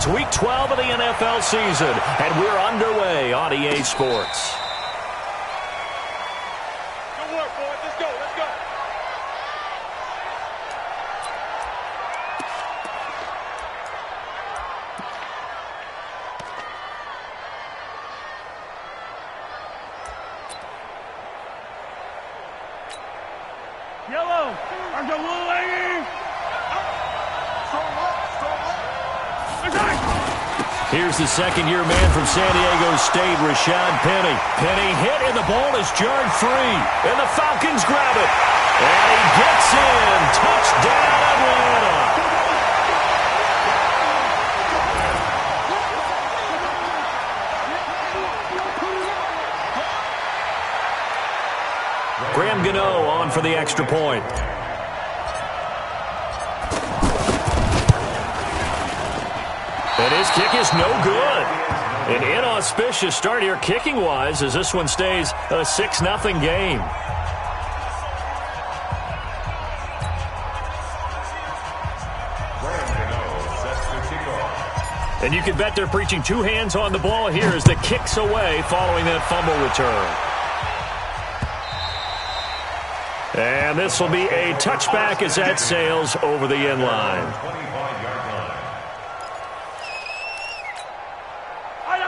It's Week 12 of the NFL season, and we're underway on EA Sports. Good work, boys. Let's go. Let's go. Yellow. I'm the little lady. Here's the second-year man from San Diego State, Rashad Penny. Penny hit, and the ball is jarred free. And the Falcons grab it. And he gets in. Touchdown, Atlanta. Graham Gano on for the extra point. And his kick is no good. An inauspicious start here kicking-wise as this one stays a 6-0 game. And you can bet they're preaching two hands on the ball here as the kick's away following that fumble return. And this will be a touchback as that sails over the end line.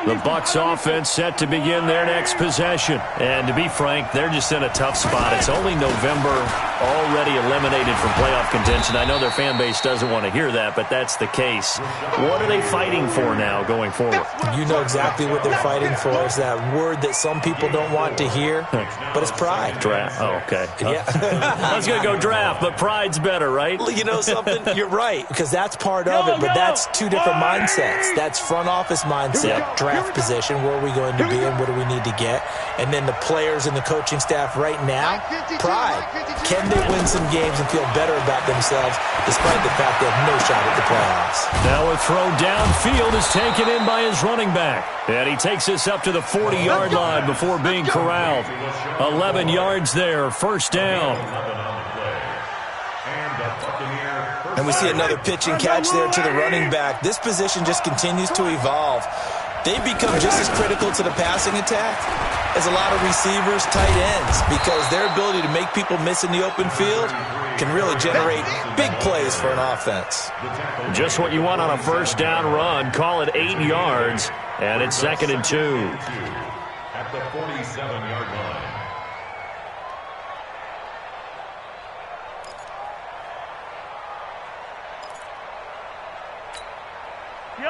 The Bucs offense set to begin their next possession. And to be frank, they're just in a tough spot. It's only November, already eliminated from playoff contention. I know their fan base doesn't want to hear that, but that's the case. What are they fighting for now going forward? You know exactly what they're fighting for. It's that word that some people don't want to hear, but it's pride. Draft. Oh, okay. Yeah. I was going to go draft, but pride's better, right? You know something? You're right, because that's part of it, but that's two different mindsets. That's front office mindset, draft position, where are we going to be and what do we need to get? And then the players and the coaching staff right now, pride. Can they win some games and feel better about themselves despite the fact they have no shot at the playoffs? Now a throw downfield is taken in by his running back. And he takes this up to the 40-yard line before being corralled. 11 yards there, first down. And we see another pitch and catch there to the running back. This position just continues to evolve. They've become just as critical to the passing attack as a lot of receivers, tight ends, because their ability to make people miss in the open field can really generate big plays for an offense. Just what you want on a first down run. Call it 8 yards, and it's 2nd and 2. At the 47-yard line.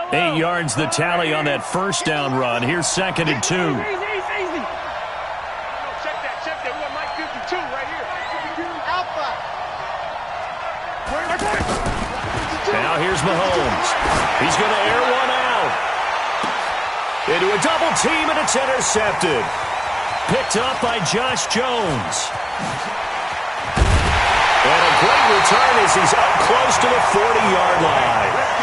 8 yards the tally on that first down run. Here's 2nd and 2. Easy. Check that. We got Mike 52 right here. Alpha. Now here's Mahomes. He's going to air one out. Into a double team, and it's intercepted. Picked up by Josh Jones. And a great return as he's up close to the 40-yard line.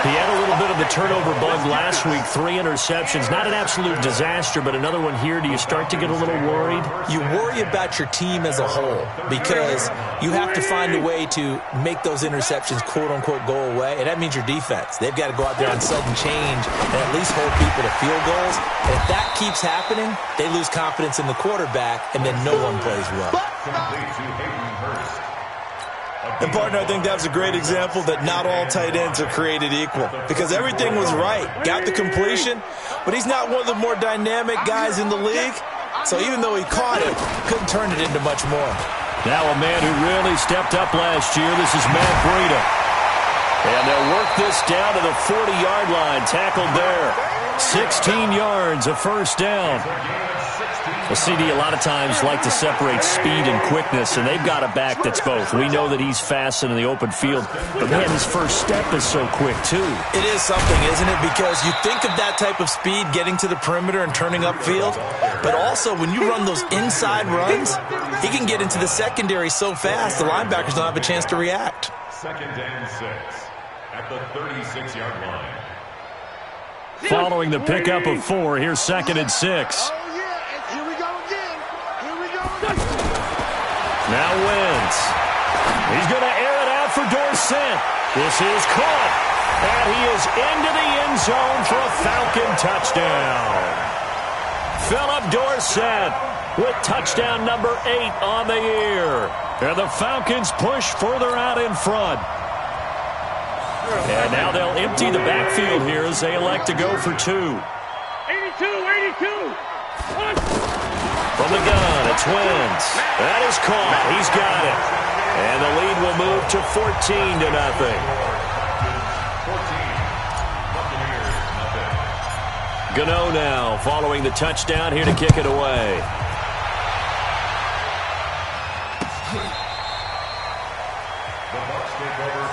He had a little bit of the turnover bug last week, 3 interceptions. Not an absolute disaster, but another one here. Do you start to get a little worried? You worry about your team as a whole because you have to find a way to make those interceptions, quote-unquote, go away, and that means your defense. They've got to go out there on sudden change and at least hold people to field goals. And if that keeps happening, they lose confidence in the quarterback, and then no one plays well. And, partner, I think that's a great example that not all tight ends are created equal because everything was right. Got the completion, but he's not one of the more dynamic guys in the league. So even though he caught it, couldn't turn it into much more. Now a man who really stepped up last year. This is Matt Breida. And they'll work this down to the 40-yard line. Tackled there. 16 yards, a first down. Well, CD, a lot of times like to separate speed and quickness, and they've got a back that's both. We know that he's fast in the open field, but man, his first step is so quick, too. It is something, isn't it? Because you think of that type of speed getting to the perimeter and turning upfield, but also when you run those inside runs, he can get into the secondary so fast the linebackers don't have a chance to react. 2nd and 6 at the 36-yard line. Following the pickup of 4, here's 2nd and 6. Now Wentz. He's going to air it out for Dorsett. This is caught. And he is into the zone for a Falcon touchdown. Philip Dorsett with touchdown number 8 on the year. And the Falcons push further out in front. And now they'll empty the backfield here as they elect to go for 2. 82. From the gun, it's Wentz. That is caught. He's got it. And the lead will move to 14-0. Gano now following the touchdown here to kick it away.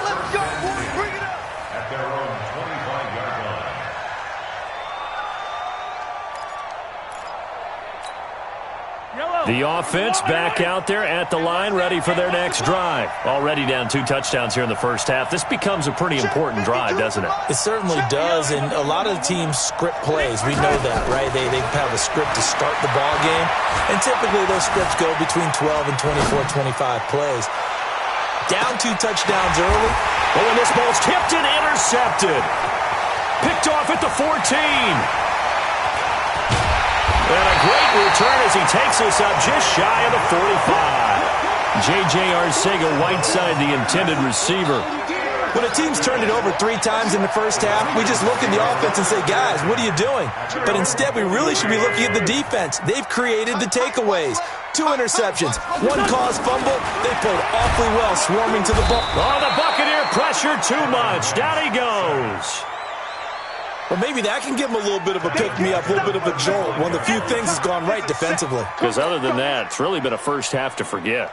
Let's go, boys. Bring it up. At their own 25-yard line. The offense back out there at the line, ready for their next drive. Already down 2 touchdowns here in the first half. This becomes a pretty important drive, doesn't it? It certainly does, and a lot of the teams script plays. We know that, right? They have a script to start the ball game, and typically those scripts go between 12 and 24, 25 plays. Down 2 touchdowns early. Oh, and this ball's tipped and intercepted. Picked off at the 14. And a great return as he takes us up just shy of the 45. J.J. Arcega-Whiteside, the intended receiver. When a team's turned it over 3 times in the first half, we just look at the offense and say, guys, what are you doing? But instead, we really should be looking at the defense. They've created the takeaways. 2 interceptions, 1 caused fumble. They played awfully well swarming to the ball. Oh, the Buccaneer pressure too much. Down he goes. Well, maybe that can give him a little bit of a pick-me-up, a little bit of a jolt. One of the few things has gone right defensively. Because other than that, it's really been a first half to forget.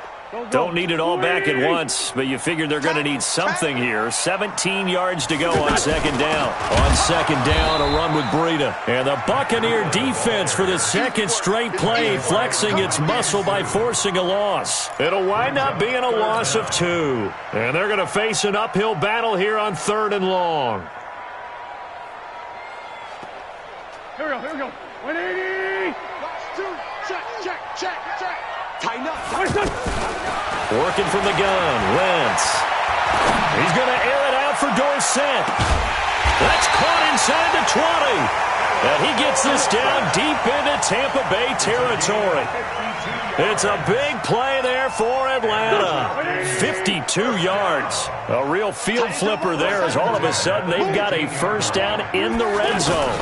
Don't need it all back at once, but you figure they're going to need something here. 17 yards to go on second down. On second down, a run with Breida. And the Buccaneer defense for the second straight play, flexing its muscle by forcing a loss. It'll wind up being a loss of 2. And they're going to face an uphill battle here on 3rd and long. Here we go. 180. Check. Tighten up. Working from the gun, Wentz. He's going to air it out for Dorsett. That's caught inside the 20. And he gets this down deep into Tampa Bay territory. It's a big play there for Atlanta. 52 yards. A real field flipper there as all of a sudden they've got a first down in the red zone.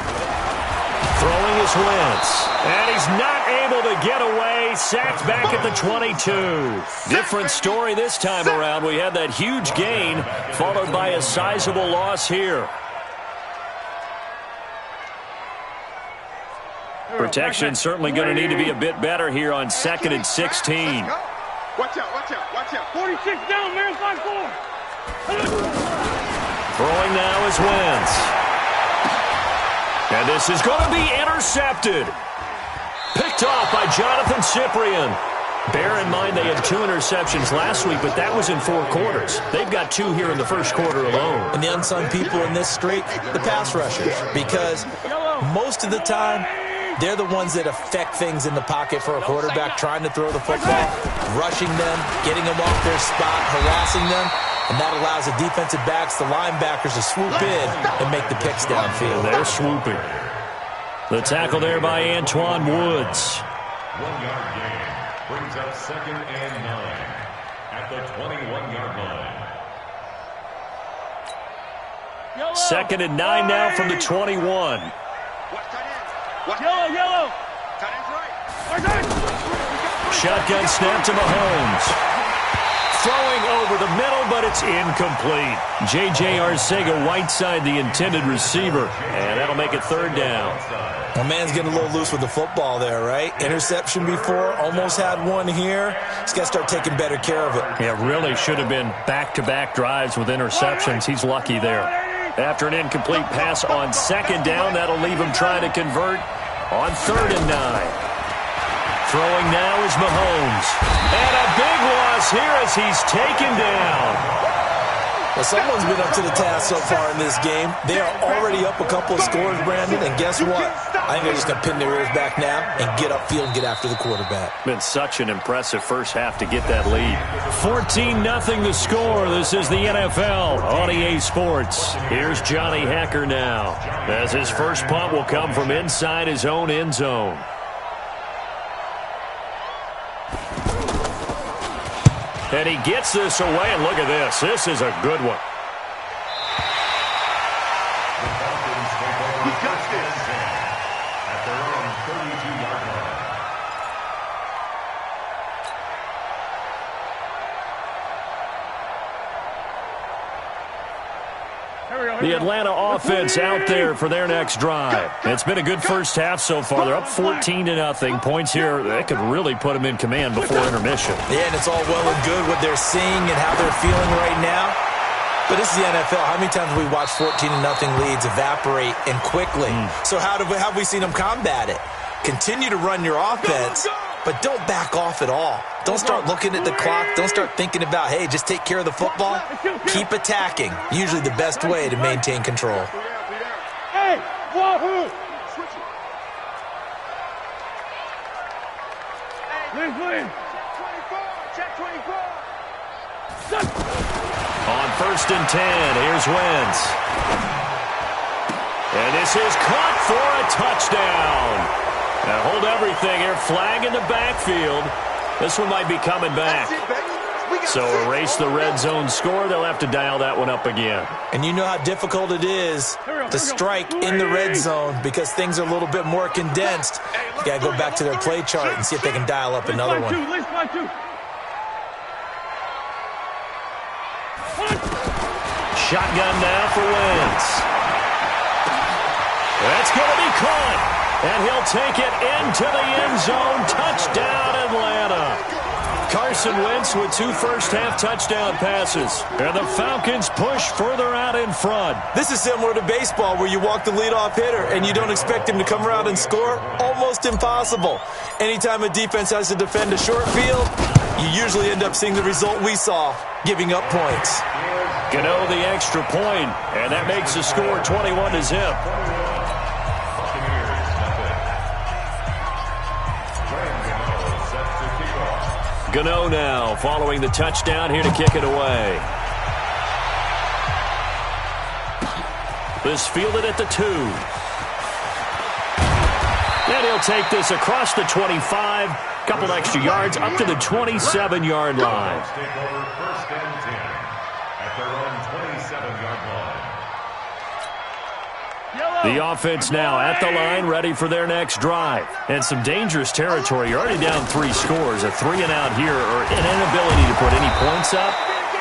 Throwing is Wentz. And he's not able to get away. Sacked back at the 22. Different story this time around. We had that huge gain followed by a sizable loss here. Protection certainly going to need to be a bit better here on 2nd and 16. Watch out. 46 down, man. 5-4. Throwing now is Wentz. And this is going to be intercepted. Picked off by Jonathan Cyprien. Bear in mind they had 2 interceptions last week, but that was in 4 quarters. They've got 2 here in the first quarter alone. And the unsung people in this streak, the pass rushers, because most of the time, they're the ones that affect things in the pocket for a quarterback, trying to throw the football, rushing them, getting them off their spot, harassing them, and that allows the defensive backs, the linebackers to swoop in and make the picks downfield. They're swooping. The tackle there by Antoine Woods. 1-yard gain brings up 2nd and 9 at the 21-yard line. 2nd and 9 now from the 21. Yellow. Shotgun snap to Mahomes. Throwing over the middle, but it's incomplete. J.J. Arcega-Whiteside, the intended receiver. And that'll make it 3rd down. My man's getting a little loose with the football there, right? Interception before, almost had one here. He's got to start taking better care of it. Yeah, really should have been back-to-back drives with interceptions. He's lucky there. After an incomplete pass on 2nd down, that'll leave him trying to convert on 3rd and 9. Throwing now is Mahomes. And a big loss here as he's taken down. Well, someone's been up to the task so far in this game. They are already up a couple of scores, Brandon, and guess what? I think they're just going to pin their ears back now and get upfield and get after the quarterback. Been such an impressive first half to get that lead. 14-0 the score. This is the NFL on EA Sports. Here's Johnny Hacker now, as his first punt will come from inside his own end zone. And he gets this away, and look at this. This is a good one. He got this at their own 32-yard line. The Atlanta offense out there for their next drive. It's been a good first half so far. They're up 14-0. Points here, that could really put them in command before intermission. Yeah, and it's all well and good what they're seeing and how they're feeling right now. But this is the NFL. How many times have we watched 14-0 leads evaporate and quickly? So how have we seen them combat it? Continue to run your offense, but don't back off at all. Don't start looking at the clock. Don't start thinking about, hey, just take care of the football. Keep attacking. Usually the best way to maintain control. Hey, wahoo! Lynn. Check 24. On 1st and 10, here's Wentz. And this is caught for a touchdown. Now hold everything here. Flag in the backfield. This one might be coming back. So erase the red zone score. They'll have to dial that one up again. And you know how difficult it is to strike in the red zone because things are a little bit more condensed. You got to go back to their play chart and see if they can dial up another one. Shotgun now for Wentz. That's going to be caught. And he'll take it into the end zone. Touchdown, Atlanta. Carson Wentz with 2 first-half touchdown passes. And the Falcons push further out in front. This is similar to baseball where you walk the leadoff hitter and you don't expect him to come around and score. Almost impossible. Anytime a defense has to defend a short field, you usually end up seeing the result we saw, giving up points. Gano the extra point, and that makes the score 21-0. Gano now following the touchdown here to kick it away. This fielded at the 2. And he'll take this across the 25. Couple extra yards up to the 27-yard line. The offense now at the line, ready for their next drive. And some dangerous territory. You're already down 3 scores. A 3-and-out here, or an inability to put any points up.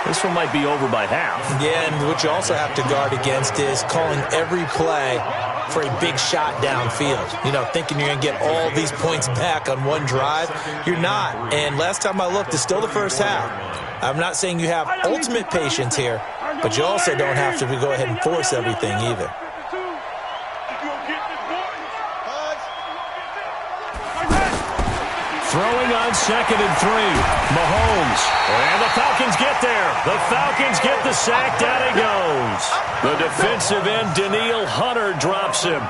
This one might be over by half. Yeah, and what you also have to guard against is calling every play for a big shot downfield. You know, thinking you're going to get all these points back on one drive. You're not. And last time I looked, it's still the first half. I'm not saying you have ultimate patience here, but you also don't have to go ahead and force everything either. Throwing on 2nd and 3. Mahomes. And the Falcons get there. The Falcons get the sack. Down he goes. The defensive end, Danielle Hunter, drops him.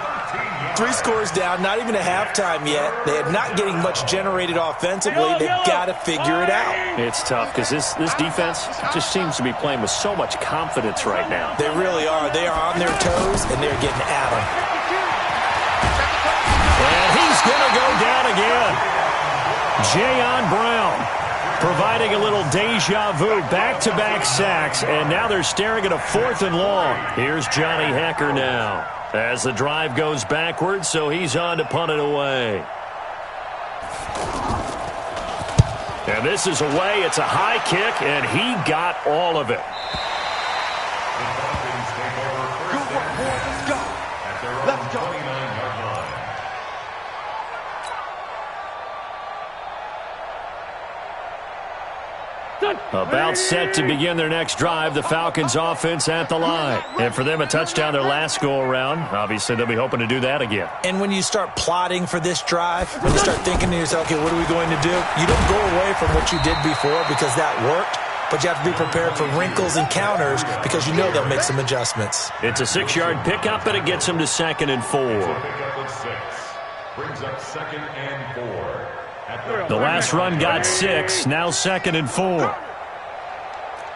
3 scores down, not even a halftime yet. They are not getting much generated offensively. They've got to figure it out. It's tough because this defense just seems to be playing with so much confidence right now. They really are. They are on their toes, and they're getting at them. And he's going to go down again. Jayon Brown providing a little deja vu, back-to-back sacks, and now they're staring at a 4th and long. Here's Johnny Hacker now as the drive goes backwards, so he's on to punt it away. And this is away. It's a high kick, and he got all of it. Let's go. About set to begin their next drive, the Falcons offense at the line. And for them, a touchdown their last go-around. Obviously, they'll be hoping to do that again. And when you start plotting for this drive, when you start thinking to yourself, okay, what are we going to do? You don't go away from what you did before because that worked. but you have to be prepared for wrinkles and counters because you know they'll make some adjustments. It's a 6-yard pickup, and it gets him to 2nd and 4. Brings up 2nd and 4. The last run got 6, now 2nd and 4.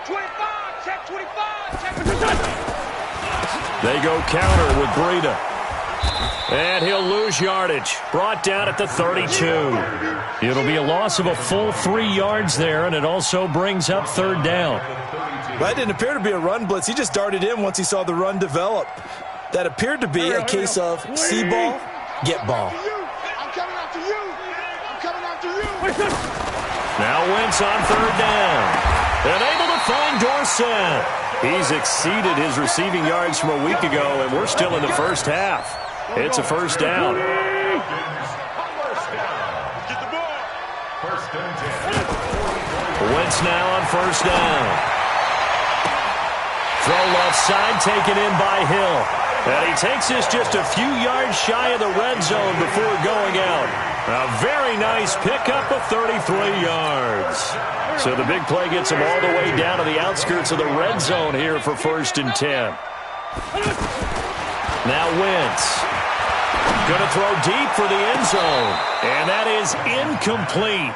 25, check 25, check 25. They go counter with Breida. And he'll lose yardage. Brought down at the 32. It'll be a loss of a full 3 yards there, and it also brings up 3rd down. That didn't appear to be a run blitz. He just darted in once he saw the run develop. That appeared to be a case of see ball, get ball. I'm coming after you. I'm coming after you. Now Wentz on 3rd down. And able to find Dorsett. He's exceeded his receiving yards from a week ago, and we're still in the first half. It's a 1st down. Get the ball. 1st and 10. Wentz now on 1st down. Throw left side, taken in by Hill. And he takes this just a few yards shy of the red zone before going out. A very nice pickup of 33 yards. So the big play gets him all the way down to the outskirts of the red zone here for 1st and 10. Now Wentz. Going to throw deep for the end zone. And that is incomplete.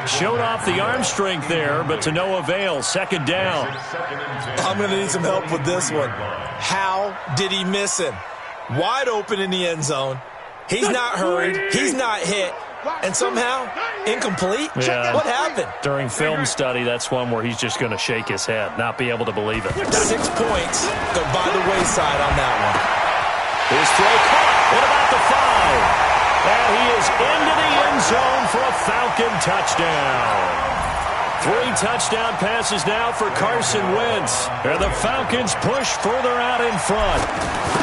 Showed off the arm strength there, but to no avail. 2nd down. I'm going to need some help with this one. How did he miss him? Wide open in the end zone. He's not hurried. He's not hit. And somehow, incomplete? Yeah. What happened? During film study, that's one where he's just going to shake his head, not be able to believe it. 6 points go by the wayside on that one. His throw caught at about the 5. And he is into the end zone for a Falcon touchdown. 3 touchdown passes now for Carson Wentz. And the Falcons push further out in front.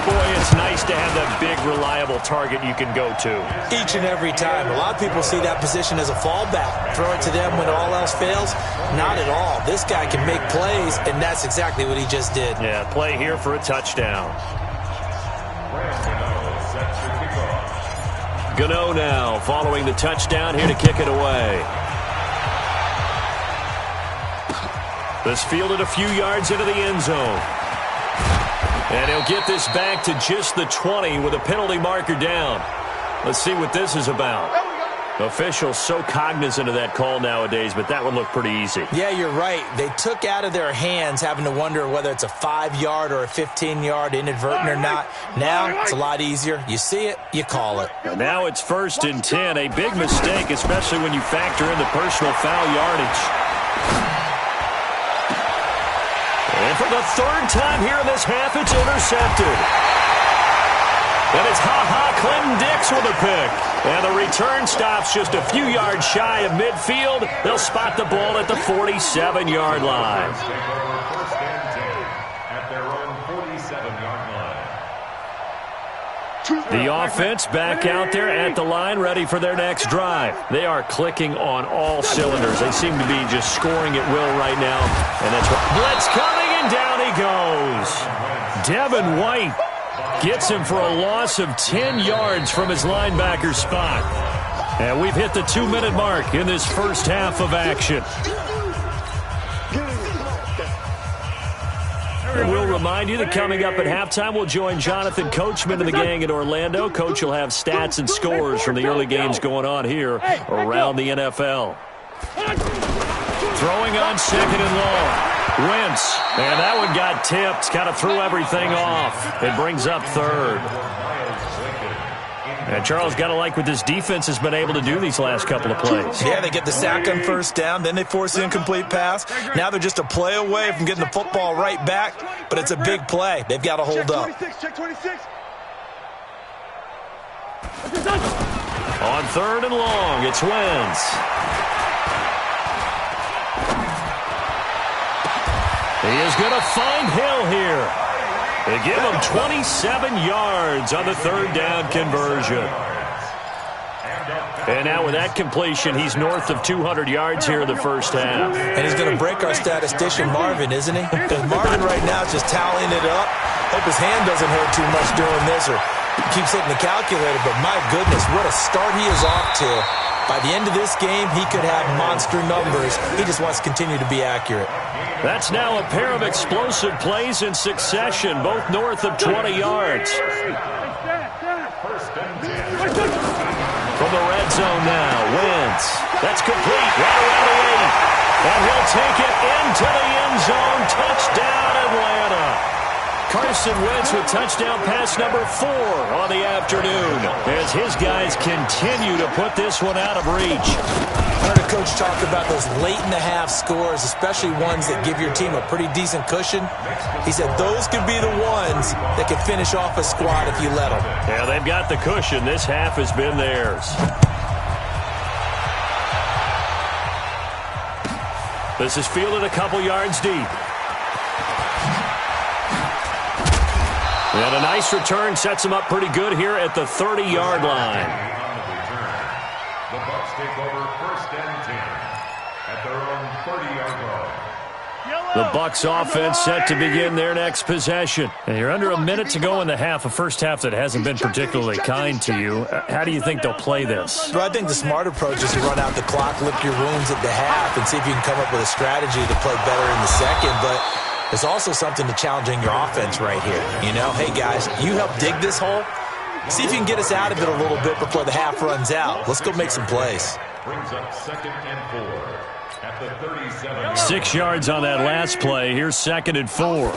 Boy, it's nice to have that big, reliable target you can go to. Each and every time. A lot of people see that position as a fallback. Throw it to them when all else fails. Not at all. This guy can make plays, and that's exactly what he just did. Yeah, play here for a touchdown. Gano now following the touchdown here to kick it away. This fielded a few yards into the end zone. And he'll get this back to just the 20 with a penalty marker down. Let's see what this is about. Officials so cognizant of that call nowadays, but that one looked pretty easy. Yeah, you're right. They took out of their hands having to wonder whether it's a 5-yard or a 15-yard inadvertent or not. Now it's a lot easier. You see it, you call it. Now it's 1st and 10. A big mistake, especially when you factor in the personal foul yardage. And for the 3rd time here in this half, it's intercepted. And it's Clinton Dix with a pick. And the return stops just a few yards shy of midfield. They'll spot the ball at the 47-yard line. 1st and 10 at their own 47-yard line. The offense back out there at the line, ready for their next drive. They are clicking on all cylinders. They seem to be just scoring at will right now. And that's what blitz coming, and down he goes. Devin White gets him for a loss of 10 yards from his linebacker spot. And we've hit the 2-minute mark in this first half of action. And we'll remind you that coming up at halftime, we'll join Jonathan Coachman and the gang in Orlando. Coach will have stats and scores from the early games going on here around the NFL. Throwing on 2nd and long. Wentz, and that one got tipped, kind of threw everything off. It brings up 3rd. And Charles, got to like what this defense has been able to do these last couple of plays. Yeah, they get the sack on 1st down, then they force the incomplete pass. Now they're just a play away from getting the football right back, but it's a big play. They've got to hold up. Check 26. On 3rd and long, it's Wentz. He is going to find Hill here. They give him 27 yards on the 3rd down conversion. And now with that completion, he's north of 200 yards here in the first half. And he's going to break our statistician, Marvin, isn't he? Because Marvin right now is just tallying it up. Hope his hand doesn't hurt too much doing this, or Keeps hitting the calculator, but my goodness, what a start he is off to. By the end of this game, he could have monster numbers. He just wants to continue to be accurate. That's now a pair of explosive plays in succession, both north of 20 yards. From the red zone now, Wentz. That's complete, right around the 8. And he'll take it into the end zone. Touchdown, Atlanta. Carson Wentz with touchdown pass number 4 on the afternoon as his guys continue to put this one out of reach. I heard a coach talk about those late-in-the-half scores, especially ones that give your team a pretty decent cushion. He said those could be the ones that could finish off a squad if you let them. Yeah, they've got the cushion. This half has been theirs. This is fielded a couple yards deep. And a nice return sets him up pretty good here at the 30-yard line. The Bucs take over 1st and 10 at their own 30-yard line. The Bucs offense set to begin their next possession. And you're under a minute to go in the half, a first half that hasn't been particularly kind to you. How do you think they'll play this? Well, I think the smart approach is to run out the clock, lick your wounds at the half, and see if you can come up with a strategy to play better in the second. But there's also something to challenging your offense right here. You know, hey, guys, you help dig this hole. See if you can get us out of it a little bit before the half runs out. Let's go make some plays. Brings up 2nd and 4 at the 37. 6 yards on that last play. Here's 2nd and 4.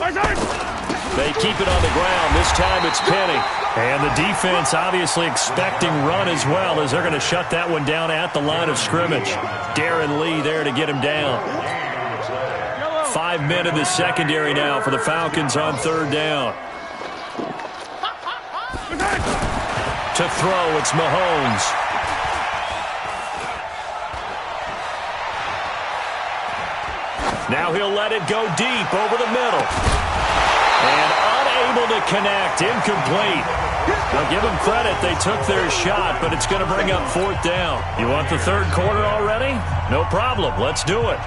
They keep it on the ground. This time it's Penny. And the defense obviously expecting run as well as they're going to shut that one down at the line of scrimmage. Darren Lee there to get him down. 5 men in the secondary now for the Falcons on 3rd down. To throw, it's Mahomes. Now he'll let it go deep over the middle. And unable to connect, incomplete. Now give them credit, they took their shot, but it's going to bring up 4th down. You want the 3rd quarter already? No problem, let's do it.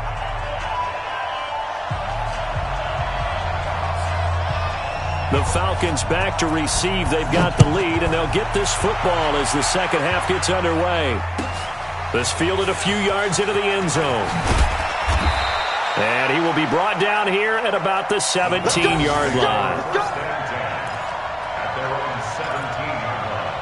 The Falcons back to receive. They've got the lead, and they'll get this football as the second half gets underway. This fielded a few yards into the end zone. And he will be brought down here at about the 17-yard line. At their own 17-yard line.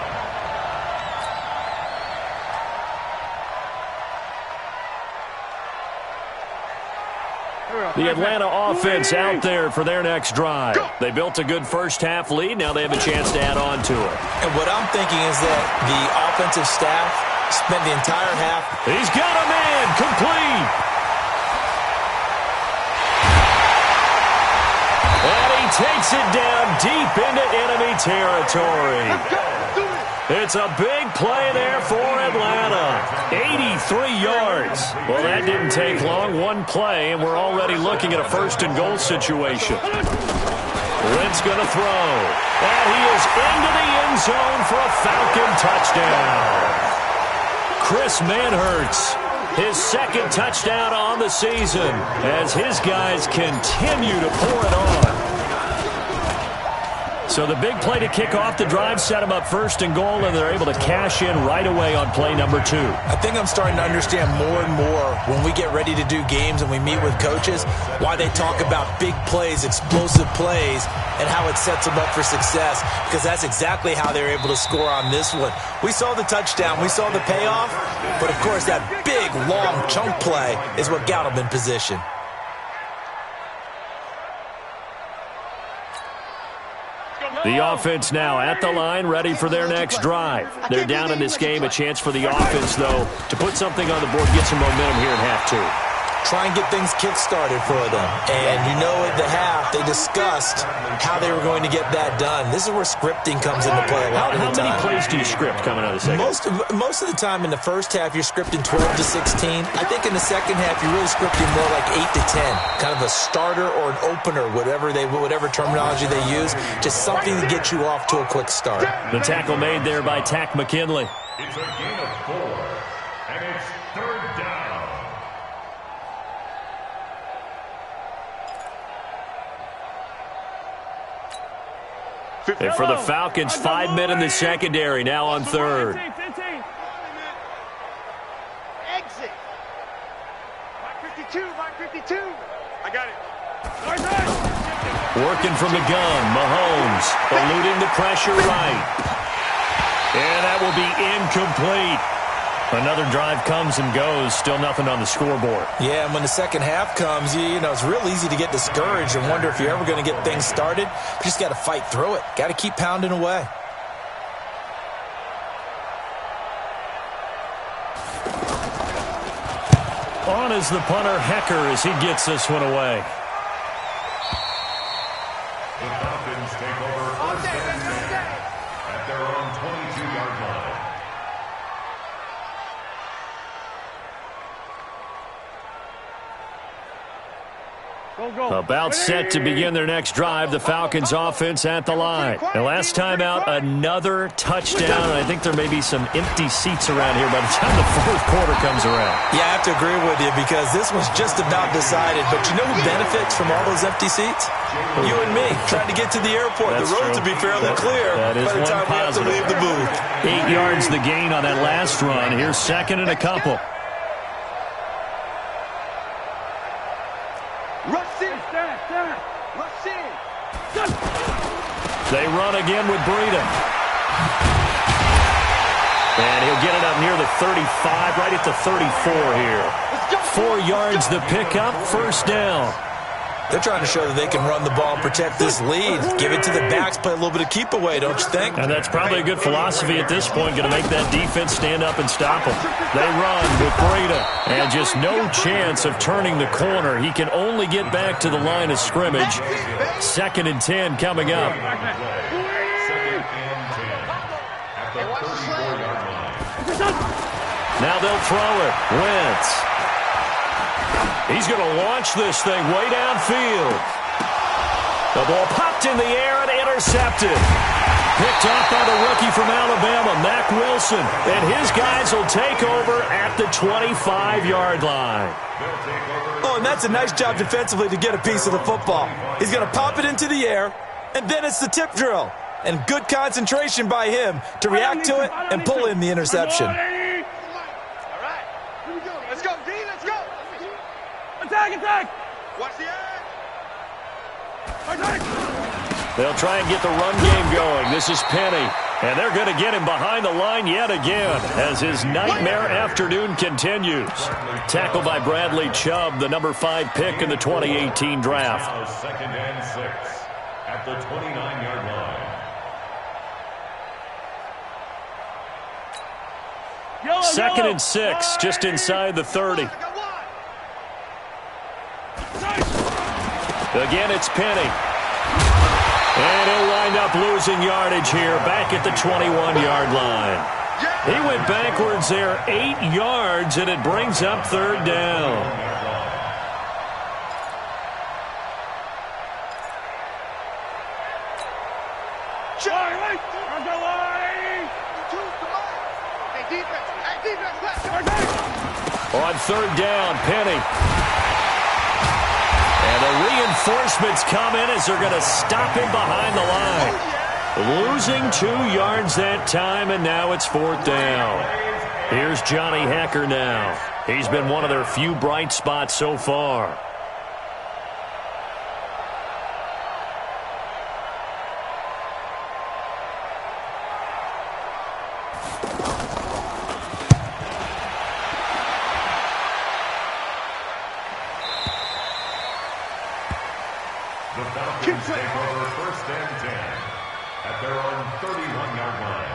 The Atlanta offense out there for their next drive. They built a good first half lead. Now they have a chance to add on to it. And what I'm thinking is that the offensive staff spent the entire half. He's got a man complete. And he takes it down deep into enemy territory. It's a big play there for Atlanta. 83 yards. Well, that didn't take long. One play, and we're already looking at a 1st and goal situation. Wentz going to throw. And he is into the end zone for a Falcon touchdown. Chris Manhertz, his 2nd touchdown on the season as his guys continue to pour it on. So the big play to kick off the drive set them up 1st and goal, and they're able to cash in right away on play number 2. I think I'm starting to understand more and more when we get ready to do games and we meet with coaches why they talk about big plays, explosive plays, and how it sets them up for success, because that's exactly how they're able to score on this one. We saw the touchdown. We saw the payoff. But, of course, that big, long chunk play is what got them in position. The offense now at the line, ready for their next drive. They're down in this game. A chance for the offense, though, to put something on the board, get some momentum here in half 2. Try and get things kick-started for them. And you know at the half, they discussed how they were going to get that done. This is where scripting comes into play a lot of the time. How many plays do you script coming out of the second? Most of the time in the first half, you're scripting 12 to 16. I think in the second half, you're really scripting more like 8 to 10. Kind of a starter or an opener, whatever terminology they use. Just something to get you off to a quick start. The tackle made there by Tack McKinley. It's a gain of 4, and it's 3rd down. And for the Falcons, 5 men in the secondary, now on third. 15. Exit. Mike 52, Mike 52. I got it. Working from the gun, Mahomes eluding the pressure right. And that will be incomplete. Another drive comes and goes, still nothing on the scoreboard. Yeah, and when the second half comes, you know, it's real easy to get discouraged and wonder if you're ever going to get things started. You just got to fight through it. Got to keep pounding away. On is the punter, Hecker, as he gets this one away. The Falcons take over first and 10 at their own 22-yard line. About set to begin their next drive, the Falcons offense at the line. And last time out, another touchdown. And I think there may be some empty seats around here by the time the fourth quarter comes around. Yeah, I have to agree with you because this was just about decided. But you know who benefits from all those empty seats? You and me, trying to get to the airport. That's the roads true. will be fairly clear that is by the time we have to leave the booth. 8 yards the gain on that last run. Here's second and a couple. They run again with Breida. And he'll get it up near the 35, right at the 34 here. 4 yards the pickup, first down. They're trying to show that they can run the ball and protect this lead. Give it to the backs, play a little bit of keep away, don't you think? And that's probably a good philosophy at this point, going to make that defense stand up and stop them. They run with Breida, and just no chance of turning the corner. He can only get back to the line of scrimmage. Second and 10 coming up. Second and 10 at the 34-yard line. Now they'll throw it. Wentz. He's going to launch this thing way downfield. The ball popped in the air and intercepted. Picked up by the rookie from Alabama, Mack Wilson. And his guys will take over at the 25-yard line. Oh, and that's a nice job defensively to get a piece of the football. He's going to pop it into the air, and then it's the tip drill. And good concentration by him to react to it and pull in the interception. All right. Here we go. Let's go, D. Let's go. Attack. Watch the edge. They'll try and get the run game going. This is Penny. And they're going to get him behind the line yet again as his nightmare afternoon continues. Tackled by Bradley Chubb, the number 5 pick in the 2018 draft. Now second and 6 at the 29-yard line. Second and 6, just inside the 30. Again, it's Penny. And he'll wind up losing yardage here back at the 21-yard line. He went backwards there 8 yards, and it brings up third down. On third down, Penny. And the reinforcements come in as they're going to stop him behind the line. Losing 2 yards that time, and now it's fourth down. Here's Johnny Hecker now. He's been one of their few bright spots so far. The Falcons take over first and 10 at their own 31-yard line.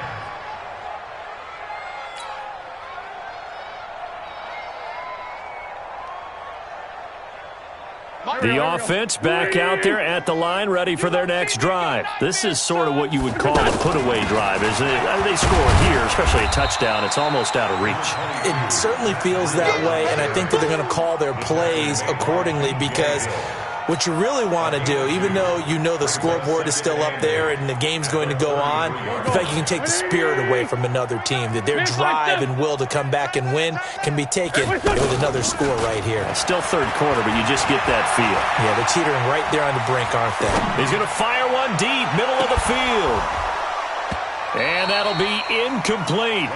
The offense back out there at the line, ready for their next drive. This is sort of what you would call a put-away drive, isn't it? I mean, they score here, especially a touchdown. It's almost out of reach. It certainly feels that way, and I think that they're going to call their plays accordingly because what you really want to do, even though you know the scoreboard is still up there and the game's going to go on, in fact, you can take the spirit away from another team, that their drive and will to come back and win can be taken with another score right here. Still third quarter, but you just get that feel. Yeah, they're teetering right there on the brink, aren't they? He's going to fire one one deep, middle of the field. And that'll be incomplete.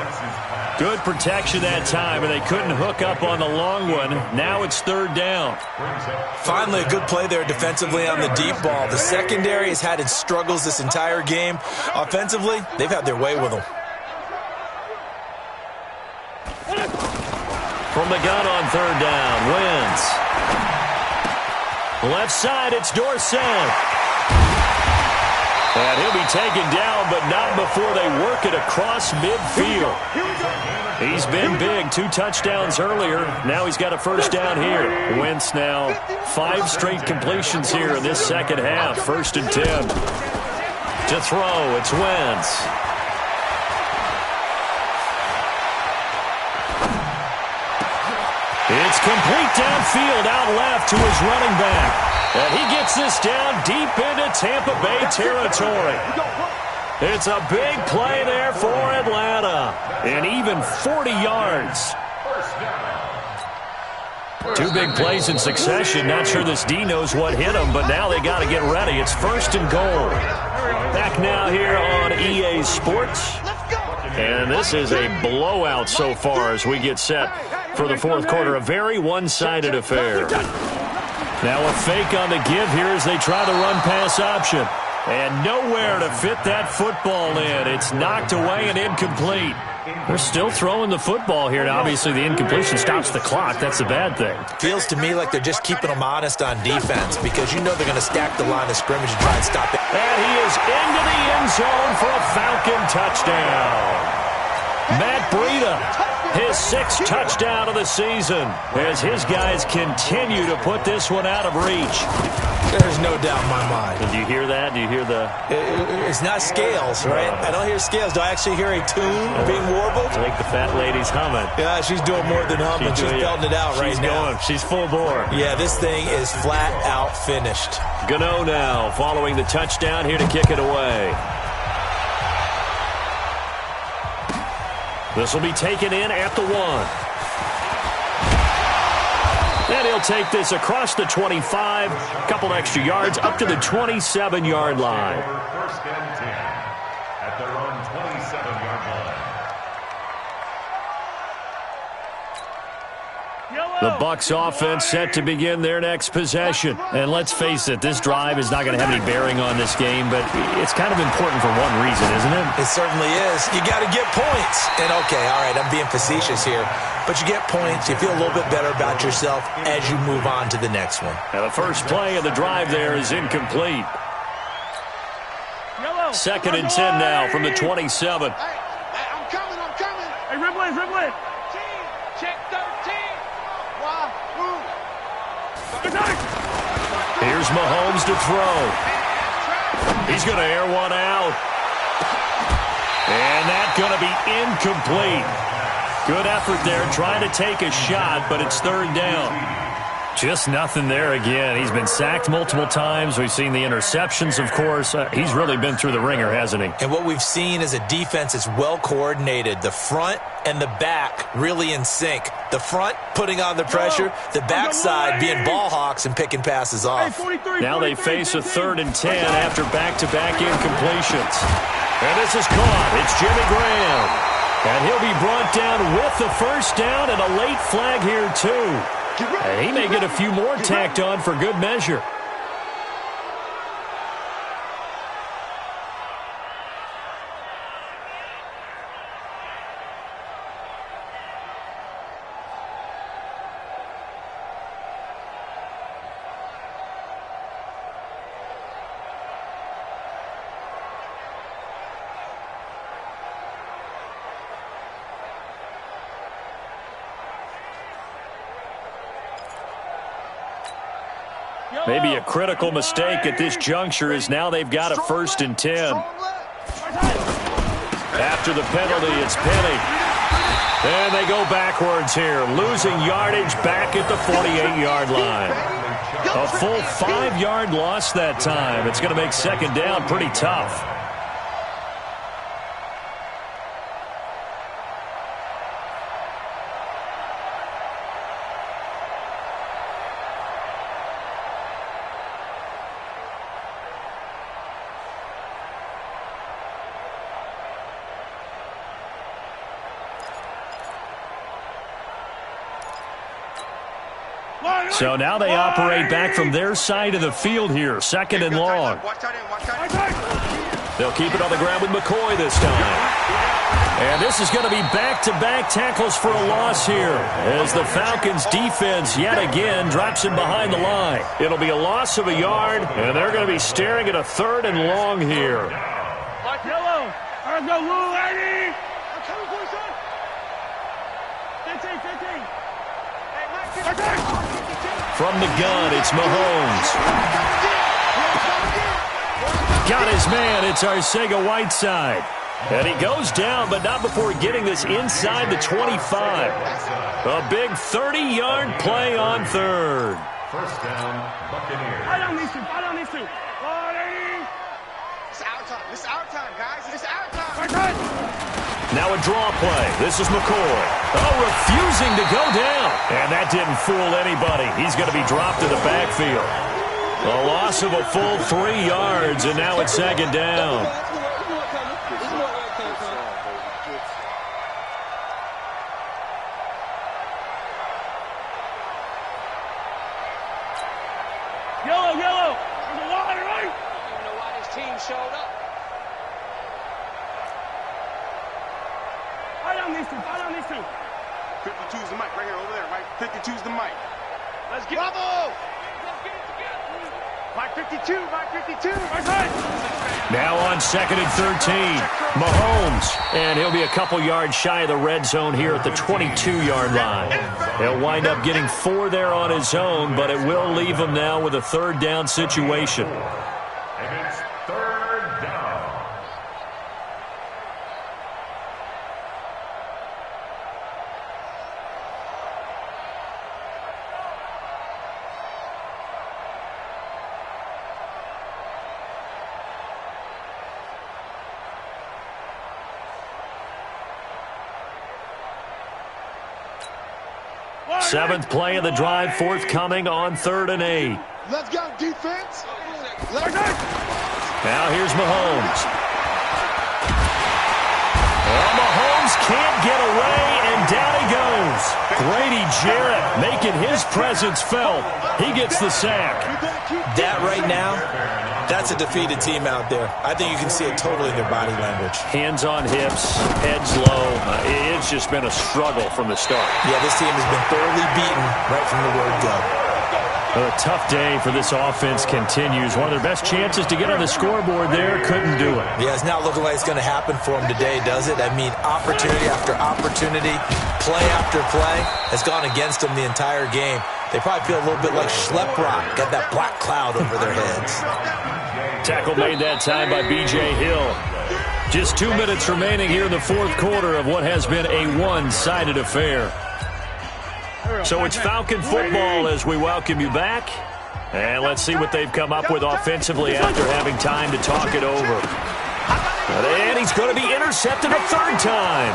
Good protection that time, and they couldn't hook up on the long one. Now it's third down. Finally, a good play there defensively on the deep ball. The secondary has had its struggles this entire game. Offensively, they've had their way with them. From the gun on third down, Wentz. Left side, it's Dorsett. And he'll be taken down, but not before they work it across midfield. He's been big. 2 touchdowns earlier. Now he's got a first down here. Wentz now 5 straight completions here in this second half. 1st and 10. To throw, it's Wentz. It's complete downfield, out left to his running back. And he gets this down deep into Tampa Bay territory. It's a big play there for Atlanta. And even 40 yards. 2 big plays in succession. Not sure this D knows what hit him, but now they got to get ready. It's 1st and goal. Back now here on EA Sports. And this is a blowout so far as we get set for the 4th quarter. A very one-sided affair. Now a fake on the give here as they try the run-pass option. And nowhere to fit that football in. It's knocked away and incomplete. They're still throwing the football here. Now, obviously, the incompletion stops the clock. That's the bad thing. Feels to me like they're just keeping them honest on defense because you know they're going to stack the line of scrimmage and try and stop it. And he is into the end zone for a Falcon touchdown. Matt Breida, his 6th touchdown of the season, as his guys continue to put this one out of reach. There's no doubt in my mind. Did you hear that? Do you hear the... It's not scales, right? I don't hear scales. Do I actually hear a tune being warbled? I think the fat lady's humming. Yeah, she's doing more than humming. She's belting it out right now. She's full bore. Yeah, this thing is flat out finished. Gano now following the touchdown here to kick it away. This will be taken in at the 1. And he'll take this across the 25, a couple extra yards, up to the 27-yard line. 1st and 10 at their own 27-yard line. The Bucs offense set to begin their next possession. And let's face it, this drive is not going to have any bearing on this game, but it's kind of important for one reason, isn't it? It certainly is. You got to get points. And okay, all right, I'm being facetious here, but you get points, you feel a little bit better about yourself as you move on to the next one. Now the first play of the drive there is incomplete. 2nd and 10 now from the 27. I'm coming. Hey, Riblin. Check 13. Here's Mahomes to throw. He's going to air one out. And that's going to be incomplete. Good effort there trying to take a shot, but it's 3rd down. Just nothing there again. He's been sacked multiple times. We've seen the interceptions, of course. He's really been through the ringer, hasn't he? And what we've seen is a defense that's well coordinated. The front and the back really in sync. The front putting on the pressure, the backside being ball hawks and picking passes off. Now they face a 3rd and 10 after back-to-back incompletions. And this is caught. It's Jimmy Graham. And he'll be brought down with the first down and a late flag here, too. And he may get a few more tacked on for good measure. Maybe a critical mistake at this juncture is now they've got a 1st and 10. After the penalty, it's Penny. And they go backwards here, losing yardage back at the 48-yard line. A full 5-yard loss that time. It's going to make 2nd down pretty tough. So now they operate back from their side of the field here, 2nd and long. They'll keep it on the ground with McCoy this time. And this is going to be back-to-back tackles for a loss here as the Falcons' defense yet again drops him behind the line. It'll be a loss of a yard, and they're going to be staring at a 3rd and long here. Yellow. Let's go, Lou, lady. Coming for you, son. 15. From the gun, it's Mahomes. Got his man. It's Arcega-Whiteside. And he goes down, but not before getting this inside the 25. A big 30-yard play on 3rd. First down, Buccaneers. I don't need to. This is our time, guys. This is our time. Now a draw play. This is McCoy. Oh, refusing to go down. And that didn't fool anybody. He's going to be dropped to the backfield. A loss of a full 3 yards, and now it's 2nd down. Yellow. There's a line, right? I don't know why this team showed up. I don't need to. 52's the mic right here, over there, right? 52's the mic. Let's get Bravo! Let's get it together. Mike 52. Right. Now on 2nd and 13, Mahomes. And he'll be a couple yards shy of the red zone here at the 22-yard line. He'll wind up getting 4 there on his own, but it will leave him now with a 3rd down situation. And it's 3rd down. Seventh play of the drive, forthcoming on 3rd and 8. Let's go, defense. Let's go. Now here's Mahomes. Well, Mahomes can't get away, and down he goes. Grady Jarrett making his presence felt. He gets the sack. That right now, that's a defeated team out there. I think you can see it totally in their body language. Hands on hips, heads low. It's just been a struggle from the start. Yeah, this team has been thoroughly beaten right from the word go. A tough day for this offense continues. One of their best chances to get on the scoreboard there, couldn't do it. Yeah, it's not looking like it's going to happen for them today, does it? I mean, opportunity after opportunity, play after play has gone against them the entire game. They probably feel a little bit like Schlep Rock, got that black cloud over their heads. Tackle made that time by B.J. Hill. Just 2 minutes remaining here in the 4th quarter of what has been a one-sided affair. So it's Falcon football as we welcome you back. And let's see what they've come up with offensively after having time to talk it over. And he's going to be intercepted a 3rd time.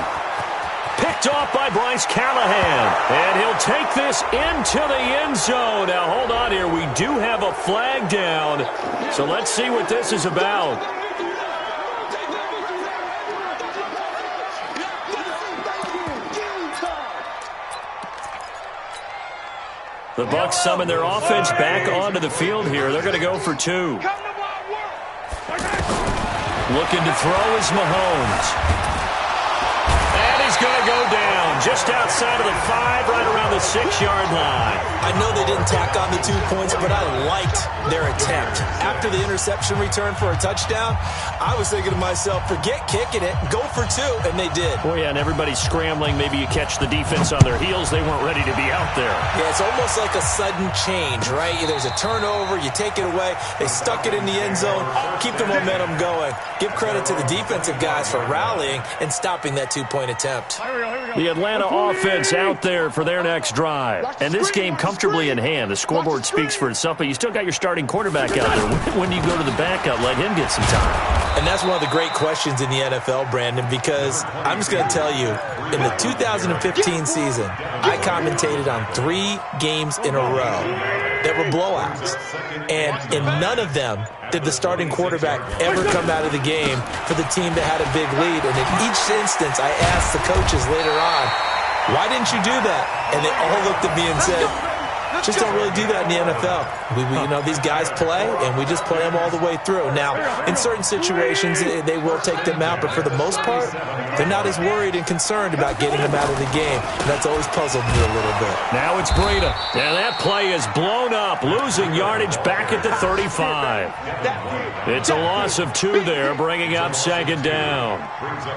Picked off by Bryce Callahan. And he'll take this into the end zone. Now, hold on here. We do have a flag down. So let's see what this is about. The Bucs summon their offense back onto the field here. They're going to go for 2. Looking to throw is Mahomes. And he's going to go down just outside of the 5, right around the 6-yard line. I know they didn't tack on the 2 points, but I liked their attempt. After the interception return for a touchdown, I was thinking to myself, forget kicking it, go for 2, and they did. Oh, yeah, and everybody's scrambling. Maybe you catch the defense on their heels. They weren't ready to be out there. Yeah, it's almost like a sudden change, right? There's a turnover, you take it away, they stuck it in the end zone, keep the momentum going. Give credit to the defensive guys for rallying and stopping that 2-point attempt. The Atlanta offense out there for their next drive. And this game comfortably in hand. The scoreboard speaks for itself, but you still got your starting quarterback out there. When do you go to the backup, let him get some time? And that's one of the great questions in the NFL, Brandon, because I'm just going to tell you, in the 2015 season, I commentated on 3 games in a row that were blowouts. And in none of them did the starting quarterback ever come out of the game for the team that had a big lead. And in each instance, I asked the coaches later on, why didn't you do that? And they all looked at me and said, Just don't really do that in the NFL. These guys play, and we just play them all the way through. Now, in certain situations, they will take them out, but for the most part, they're not as worried and concerned about getting them out of the game. And that's always puzzled me a little bit. Now it's Breida. And that play is blown up, losing yardage back at the 35. It's a loss of 2 there, bringing up 2nd down.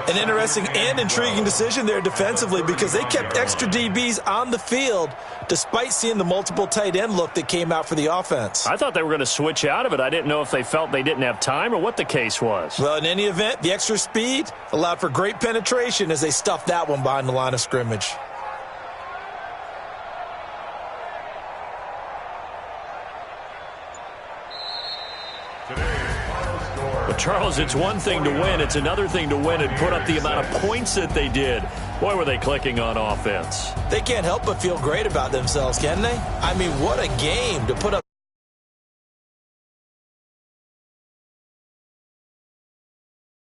An interesting and intriguing decision there defensively because they kept extra DBs on the field despite seeing the multiple tight end look that came out for the offense. I thought they were going to switch out of it. I didn't know if they felt they didn't have time or what the case was. Well, in any event, the extra speed allowed for great penetration as they stuffed that one behind the line of scrimmage. But Charles, it's one thing to win. It's another thing to win and put up the amount of points that they did. Boy, were they clicking on offense. They can't help but feel great about themselves, can they? I mean, what a game to put up